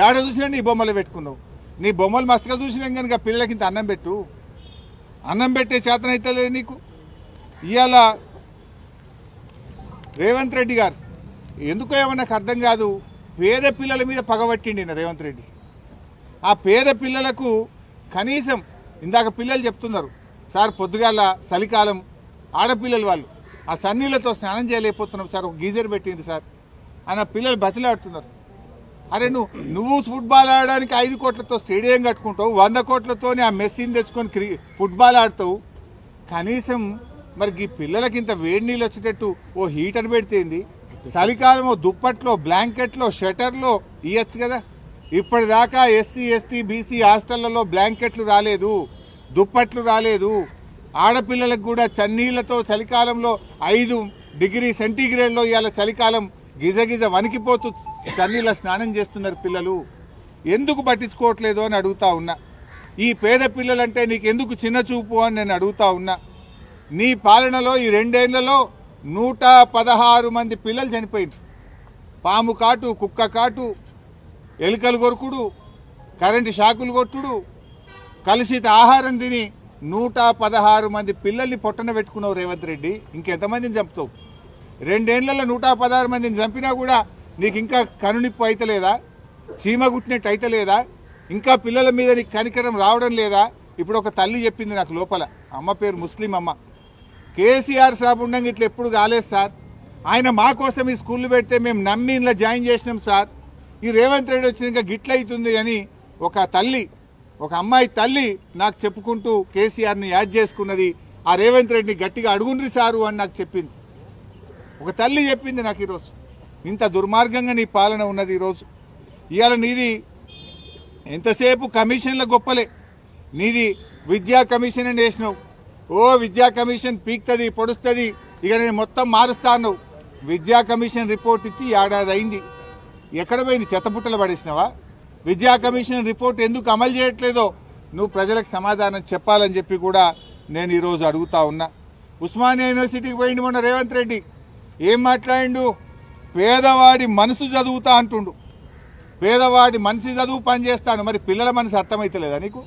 ఏడ చూసినా నీ బొమ్మలు పెట్టుకున్నావు. నీ బొమ్మలు మస్తుగా చూసినాం కనుక పిల్లలకి ఇంత అన్నం పెట్టు. అన్నం పెట్టే చేతనైతే లేదు నీకు. ఇవాళ రేవంత్ రెడ్డి గారు ఎందుకో ఏమో నాకు అర్థం కాదు, పేద పిల్లల మీద పగబట్టిండి రేవంత్ రెడ్డి. ఆ పేద పిల్లలకు కనీసం ఇందాక పిల్లలు చెప్తున్నారు, సార్ పొద్దుగాల చలికాలం ఆడపిల్లలు వాళ్ళు ఆ సన్నీళ్ళతో స్నానం చేయలేకపోతున్నాం సార్, ఒక గీజర్ పెట్టింది సార్ అని ఆ పిల్లలు బతిలాడుతున్నారు. అరే నువ్వు ఫుట్బాల్ ఆడడానికి 5 కోట్లతో స్టేడియం కట్టుకుంటావు, 100 కోట్లతో ఆ మెస్సీని తెచ్చుకొని ఫుట్బాల్ ఆడతావు. కనీసం మరి ఈ పిల్లలకి ఇంత వేడి నీళ్ళు వచ్చేటట్టు ఓ హీటర్ పెడితేంది, చలికాలం ఓ దుప్పట్లో బ్లాంకెట్లో షటర్లో ఇవ్వచ్చు కదా. ఇప్పటిదాకా ఎస్సీ ఎస్టీ బీసీ హాస్టళ్లలో బ్లాంకెట్లు రాలేదు, దుప్పట్లు రాలేదు. ఆడపిల్లలకు కూడా చన్నీళ్లతో చలికాలంలో 5 డిగ్రీ సెంటీగ్రేడ్లో ఇవాళ చలికాలం గిజగిజ వణికిపోతూ చన్నీళ్ళ స్నానం చేస్తున్నారు పిల్లలు. ఎందుకు పట్టించుకోవట్లేదు అని అడుగుతా ఉన్నా. ఈ పేద పిల్లలంటే నీకెందుకు చిన్న చూపు అని నేను అడుగుతా ఉన్నా. నీ పాలనలో ఈ 2 ఏళ్లలో 116 మంది పిల్లలు చనిపోయింది. పాము కాటు, కుక్క కాటు, ఎలుకలు కొరుకుడు, కరెంటు షాకులు కొట్టుడు, కలుషిత ఆహారం తిని 116 మంది పిల్లల్ని పొట్టన పెట్టుకున్నావు రేవంత్ రెడ్డి. ఇంకెంతమందిని చంపుతావు? 2 ఏళ్లలో 116 మందిని చంపినా కూడా నీకు ఇంకా కనునిప్పు అయితలేదా? చీమ గుట్టినట్టు అయితలేదా? ఇంకా పిల్లల మీద నీకు కనికరం రావడం లేదా? ఇప్పుడు ఒక తల్లి చెప్పింది నాకు లోపల, అమ్మ పేరు ముస్లిం అమ్మ, కేసీఆర్ సాబ్ ఉండగా ఇట్లా ఎప్పుడు కాలేదు సార్, ఆయన మా కోసం ఈ స్కూళ్ళు పెడితే మేము నమ్మి ఇలా జాయిన్ చేసినాం సార్, ఈ రేవంత్ రెడ్డి వచ్చినాక గిట్ల అవుతుంది అని ఒక తల్లి, ఒక అమ్మాయి తల్లి నాకు చెప్పుకుంటూ కేసీఆర్ని యాద్ చేసుకున్నది. ఆ రేవంత్ రెడ్డిని గట్టిగా అడుగుండ్రి సారు అని నాకు చెప్పింది. ఒక తల్లి చెప్పింది నాకు ఈరోజు. ఇంత దుర్మార్గంగా నీ పాలన ఉన్నది ఈరోజు. ఇవాళ నీది ఎంతసేపు కమిషన్ల గొప్పలే. నీది విద్యా కమిషన్ అని వేసినావు. ఓ విద్యా కమిషన్ పీక్తుంది పొడుస్తుంది, ఇక నేను మొత్తం మారుస్తాను. విద్యా కమిషన్ రిపోర్ట్ ఇచ్చి 1 ఏడాది అయింది. ఎక్కడ పోయింది? చెత్తబుట్టలు పడేసినావా? విద్యా కమిషన్ రిపోర్ట్ ఎందుకు అమలు చేయట్లేదో నువ్వు ప్రజలకు సమాధానం చెప్పాలని చెప్పి కూడా నేను ఈరోజు అడుగుతా ఉన్నా. ఉస్మానియా యూనివర్సిటీకి పోయిండు మొన్న రేవంత్ రెడ్డి. ఏం మాట్లాడిండు? పేదవాడి మనసు చదువుతా అంటుండు. పేదవాడి మనసు చదువు పనిచేస్తాను. మరి పిల్లల మనసు అర్థమైతలేదా నీకు?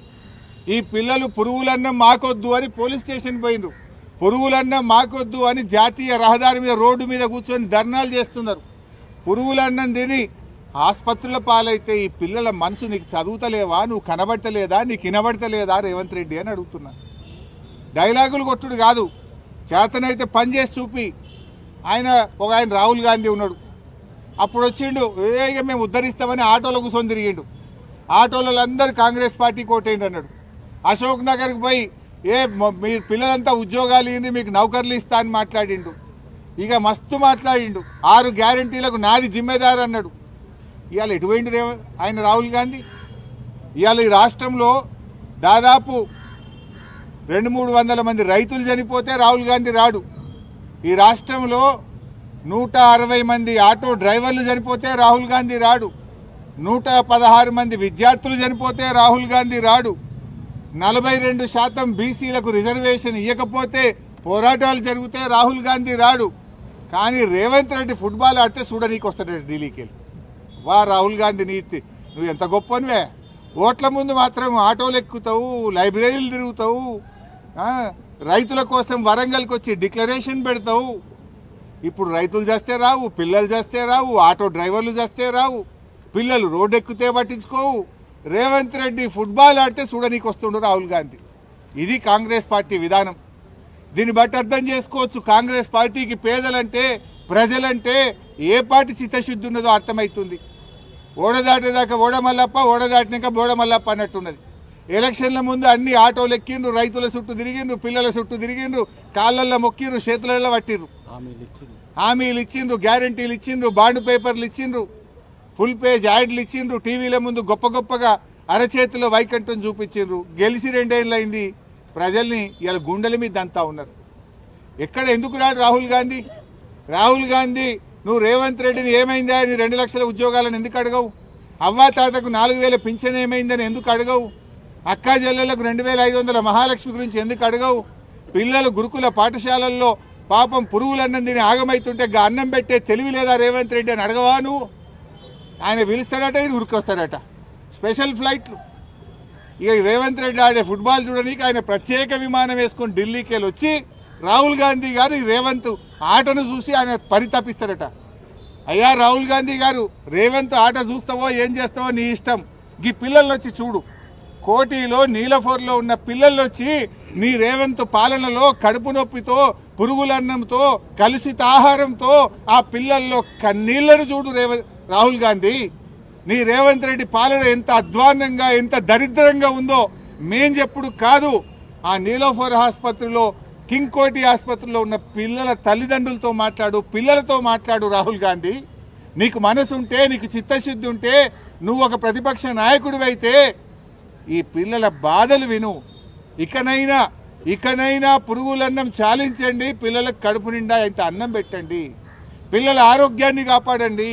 ఈ పిల్లలు పురుగులన్నం మాకొద్దు అని పోలీస్ స్టేషన్ పోయినరు, పురుగులన్నం మాకొద్దు అని జాతీయ రహదారి మీద రోడ్డు మీద కూర్చొని ధర్నాలు చేస్తున్నారు. పురుగులన్నం తిని ఆసుపత్రుల పాలైతే ఈ పిల్లల మనసు నీకు చదువుతలేవా? నువ్వు కనబడతలేదా? నీకు వినబడతలేదా రేవంత్ రెడ్డి అని అడుగుతున్నా. డైలాగులు కొట్టుడు కాదు, చేతనైతే పని చేసి చూపి. ఆయన రాహుల్ గాంధీ ఉన్నాడు, అప్పుడు వచ్చిండు, ఇక మేము ఉద్ధరిస్తామని ఆటోలో కూర్చొని తిరిగిండు. ఆటోలలో అందరు కాంగ్రెస్ పార్టీ కోటేయండి అన్నాడు. అశోక్ నగర్కి పోయి మీ పిల్లలంతా ఉద్యోగాలు ఇవ్వండి, మీకు నౌకర్లు ఇస్తా అని మాట్లాడిండు. ఇక మస్తు మాట్లాడిండు. 6 గ్యారంటీలకు నాది జిమ్మేదారు అన్నాడు. ఇవాళ ఎటువైండు ఆయన రాహుల్ గాంధీ? ఇవాళ ఈ రాష్ట్రంలో దాదాపు 200-300 మంది రైతులు చనిపోతే రాహుల్ గాంధీ రాడు. ఈ రాష్ట్రంలో 160 మంది ఆటో డ్రైవర్లు చనిపోతే రాహుల్ గాంధీ రాడు. 116 మంది విద్యార్థులు చనిపోతే రాహుల్ గాంధీ రాడు. 42% బీసీలకు రిజర్వేషన్ ఇవ్వకపోతే పోరాటాలు జరిగితే రాహుల్ గాంధీ రాడు. కానీ రేవంత్ రెడ్డి ఫుట్బాల్ ఆడితే చూడనీకి వస్తాడు ఢిల్లీకి వెళ్ళి. వా రాహుల్ గాంధీ నీతి, నువ్వు ఎంత గొప్పనివే. ఓట్ల ముందు మాత్రం ఆటోలు ఎక్కుతావు, లైబ్రరీలు తిరుగుతావు, రైతుల కోసం వరంగల్కి వచ్చి డిక్లరేషన్ పెడతావు. ఇప్పుడు రైతులు చేస్తే రావు, పిల్లలు చేస్తే రావు, ఆటో డ్రైవర్లు చేస్తే రావు, పిల్లలు రోడ్డు ఎక్కితే పట్టించుకోవు. రేవంత్ రెడ్డి ఫుట్బాల్ ఆడితే చూడనీకి వస్తుండు రాహుల్ గాంధీ. ఇది కాంగ్రెస్ పార్టీ విధానం. దీన్ని బట్టి అర్థం చేసుకోవచ్చు కాంగ్రెస్ పార్టీకి పేదలంటే ప్రజలంటే ఏ పార్టీ చిత్తశుద్ధి ఉన్నదో అర్థమవుతుంది. ఓడదాటేదాకా ఓడమల్లప్ప, ఓడదాటినాక బోడమల్లప్ప అన్నట్టున్నది. ఎలక్షన్ల ముందు అన్ని ఆటోలు ఎక్కిండ్రు, రైతుల చుట్టూ తిరిగిండ్రు, పిల్లల చుట్టూ తిరిగిండ్రు, కాళ్ళల్లో మొక్కిండ్రు, చేతులలో పట్టిండ్రు, హామీలు ఇచ్చిండ్రు, గ్యారంటీలు ఇచ్చిండ్రు, బాండ్ పేపర్లు ఇచ్చిండ్రు, ఫుల్ పేజ్ యాడ్లు ఇచ్చిండ్రు, టీవీల ముందు గొప్ప గొప్పగా అరచేతిలో వైకంఠం చూపించిండ్రు. గెలిచి 2 ఏళ్ళు అయింది. ప్రజల్ని ఇలా గుండెల మీద దంతా ఉన్నారు. ఎక్కడ ఎందుకు రాడు రాహుల్ గాంధీ? రాహుల్ గాంధీ నువ్వు రేవంత్ రెడ్డిని ఏమైందా నీ 2 లక్షల ఉద్యోగాలను ఎందుకు అడగవు? అవ్వా తాతకు 4000 పింఛన్ ఏమైందని ఎందుకు అడగవు? అక్కా చెల్లెలకు 2500 మహాలక్ష్మి గురించి ఎందుకు అడగవు? పిల్లలు గురుకుల పాఠశాలల్లో పాపం పురుగులన్నం తిని ఆగమైతుంటే అన్నం పెట్టే తెలివి లేదా రేవంత్ రెడ్డి అని అడగవా నువ్వు? ఆయన పిలుస్తాడట ఈయన ఉరికొస్తాడట. స్పెషల్ ఫ్లైట్లు. ఇక రేవంత్ రెడ్డి ఆడే ఫుట్బాల్ చూడడానికి ఆయన ప్రత్యేక విమానం వేసుకొని ఢిల్లీకి వెళ్ళి వచ్చి రాహుల్ గాంధీ గారు ఈ రేవంత్ ఆటను చూసి ఆయన పరితపిస్తారట. అయ్యా రాహుల్ గాంధీ గారు, రేవంత్ ఆట చూస్తావో ఏం చేస్తావో నీ ఇష్టం. ఈ పిల్లలు వచ్చి చూడు, కోటిలో నీలఫోర్లో ఉన్న పిల్లలు వచ్చి నీ రేవంత్ పాలనలో కడుపు నొప్పితో, పురుగులన్నంతో, కలుషిత ఆహారంతో ఆ పిల్లల్లో కన్నీళ్లను చూడు రాహుల్ గాంధీ. నీ రేవంత్ రెడ్డి పాలన ఎంత అధ్వాన్నంగా, ఎంత దరిద్రంగా ఉందో మేం చెప్పుడు కాదు. ఆ నీలోఫర్ ఆసుపత్రిలో, కింగ్ కోటి ఆసుపత్రిలో ఉన్న పిల్లల తల్లిదండ్రులతో మాట్లాడు, పిల్లలతో మాట్లాడు. రాహుల్ గాంధీ, నీకు మనసు ఉంటే, నీకు చిత్తశుద్ధి ఉంటే, నువ్వు ఒక ప్రతిపక్ష నాయకుడివైతే ఈ పిల్లల బాధలు విను. ఇకనైనా పురుగులన్నం చాలించండి, పిల్లలకు కడుపు నిండా ఇంత అన్నం పెట్టండి, పిల్లల ఆరోగ్యాన్ని కాపాడండి.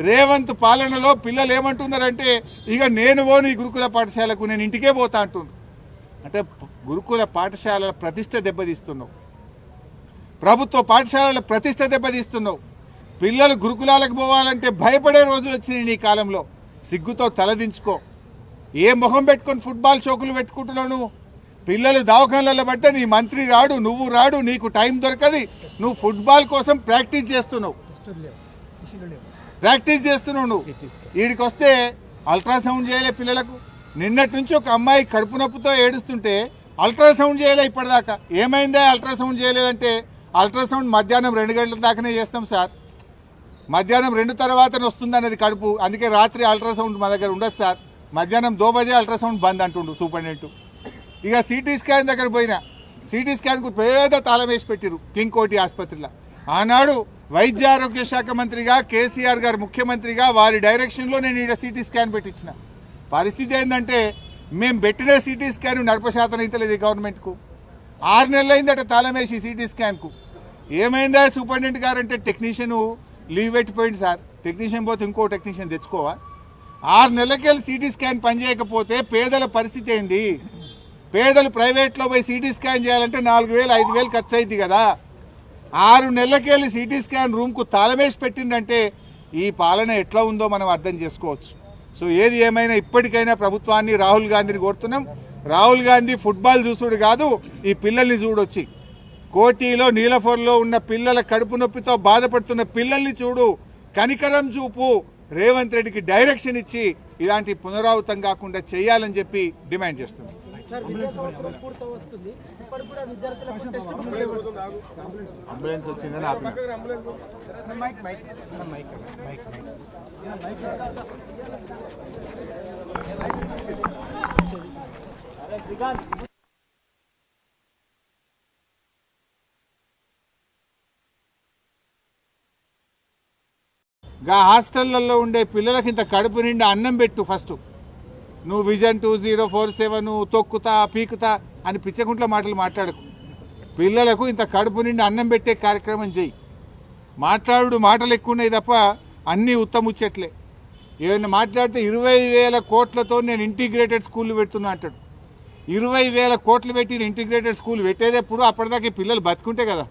రేవంత్ పాలనలో పిల్లలు ఏమంటున్నారంటే, ఇక నేను పోను ఈ గురుకుల పాఠశాలకు, నేను ఇంటికే పోతా అంటున్నారు. అంటే గురుకుల పాఠశాలల ప్రతిష్ట దెబ్బతీస్తున్నావు, ప్రభుత్వ పాఠశాలల ప్రతిష్ట దెబ్బతీస్తున్నావు. పిల్లలు గురుకులాలకు పోవాలంటే భయపడే రోజులు వచ్చినాయి నీ కాలంలో. సిగ్గుతో తలదించుకో. ఏ మొహం పెట్టుకొని ఫుట్బాల్ షోకులు పెట్టుకుంటున్నావు నువ్వు? పిల్లలు దవాఖానలలో పడితే నీ మంత్రి రాడు, నువ్వు రాడు, నీకు టైం దొరకది. నువ్వు ఫుట్బాల్ కోసం ప్రాక్టీస్ చేస్తున్నావు నువ్వు. వీడికి వస్తే అల్ట్రాసౌండ్ చేయలే పిల్లలకు. నిన్నటి నుంచి ఒక అమ్మాయి కడుపు నొప్పితో ఏడుస్తుంటే అల్ట్రాసౌండ్ చేయలే ఇప్పటిదాకా. ఏమైందా అల్ట్రాసౌండ్ చేయలేదంటే, అల్ట్రాసౌండ్ మధ్యాహ్నం 2 గంటల దాకానే చేస్తాం సార్, మధ్యాహ్నం 2 తర్వాతనే వస్తుంది అన్నది కడుపు, అందుకే రాత్రి అల్ట్రాసౌండ్ మా దగ్గర ఉండదు సార్, మధ్యాహ్నం 2 బజే అల్ట్రాసౌండ్ బంద్ అంటుండు సూపరింటెండెంట్. ఇక సిటీ స్కాన్ దగ్గర పోయినా, సిటీ స్కాన్కు పేద తాళం వేసి పెట్టిరు కింగ్ కోటి ఆసుపత్రిలో. ఆనాడు వైద్య ఆరోగ్య శాఖ మంత్రిగా కేసీఆర్ గారు ముఖ్యమంత్రిగా వారి డైరెక్షన్లో నేను ఇక్కడ సిటీ స్కాన్ పెట్టించిన. పరిస్థితి ఏంటంటే, మేము పెట్టిన సిటీ స్కాన్ నడపశాతం అయితే లేదు గవర్నమెంట్కు. 6 నెలలు అయిందట తాళం వేసి సిటీ స్కాన్కు. ఏమైందా సూపరింటెండెంట్ గారు అంటే, టెక్నీషియన్ లీవ్ పెట్టిపోయింది సార్, టెక్నీషియన్ పోతే ఇంకో టెక్నీషియన్ తెచ్చుకోవా? 6 నెలలకెళ్ళి సిటీ స్కాన్ పనిచేయకపోతే పేదల పరిస్థితి ఏంది? పేదలు ప్రైవేట్లో పోయి సిటీ స్కాన్ చేయాలంటే 4,000 5,000 ఖర్చు అయింది కదా. 6 నెలలకెళ్ళి సిటీ స్కాన్ రూమ్కు తాళమేసి పెట్టిందంటే ఈ పాలన ఎట్లా ఉందో మనం అర్థం చేసుకోవచ్చు. సో ఏది ఏమైనా ఇప్పటికైనా ప్రభుత్వాన్ని, రాహుల్ గాంధీని కోరుతున్నాం. రాహుల్ గాంధీ ఫుట్బాల్ చూసుడు కాదు, ఈ పిల్లల్ని చూడొచ్చి కోటిలో నీలఫోర్లో ఉన్న పిల్లల కడుపు నొప్పితో బాధపడుతున్న పిల్లల్ని చూడు, కనికరం చూపు. రేవంత్ రెడ్డికి డైరెక్షన్ ఇచ్చి ఇలాంటి పునరావృతం కాకుండా చేయాలని చెప్పి డిమాండ్ చేస్తున్నాం. అంబులెన్స్ వచ్చిందని ఆపిన. హాస్టళ్లలో ఉండే పిల్లలకి ఇంత కడుపు నిండా అన్నం పెట్టు ఫస్ట్. నువ్వు విజన్ 2047 తొక్కుతా పీకుతా అని పిచ్చకుంట్ల మాటలు మాట్లాడకు. పిల్లలకు ఇంత కడుపు నిండా అన్నం పెట్టే కార్యక్రమం చెయ్యి. మాటలు ఎక్కువ ఉన్నాయి తప్ప అన్నీ ఉత్తముచ్చట్లే. ఏమైనా మాట్లాడితే 20,000 కోట్లతో నేను ఇంటిగ్రేటెడ్ స్కూళ్ళు పెడుతున్నా అంటాడు. 20,000 కోట్లు పెట్టి ఇంటిగ్రేటెడ్ స్కూల్ పెట్టేటప్పుడు అప్పటిదాకా పిల్లలు బతుకుంటే కదా.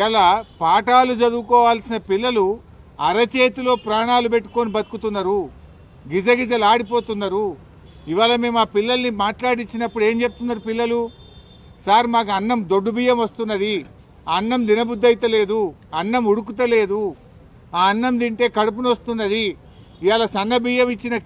ఇలా పాఠాలు చదువుకోవాల్సిన పిల్లలు అరచేతిలో ప్రాణాలు పెట్టుకొని బతుకుతున్నారు, గిజగిజలు ఆడిపోతున్నారు. ఇవాళ మేము ఆ పిల్లల్ని మాట్లాడించినప్పుడు ఏం చెప్తున్నారు పిల్లలు? సార్ మాకు అన్నం దొడ్డు బియ్యం వస్తున్నది, అన్నం తినబుద్ధి అయితే లేదు, అన్నం ఉడుకుతలేదు, ఆ అన్నం తింటే కడుపునొస్తున్నది. ఇవాళ సన్న బియ్యం ఇచ్చిన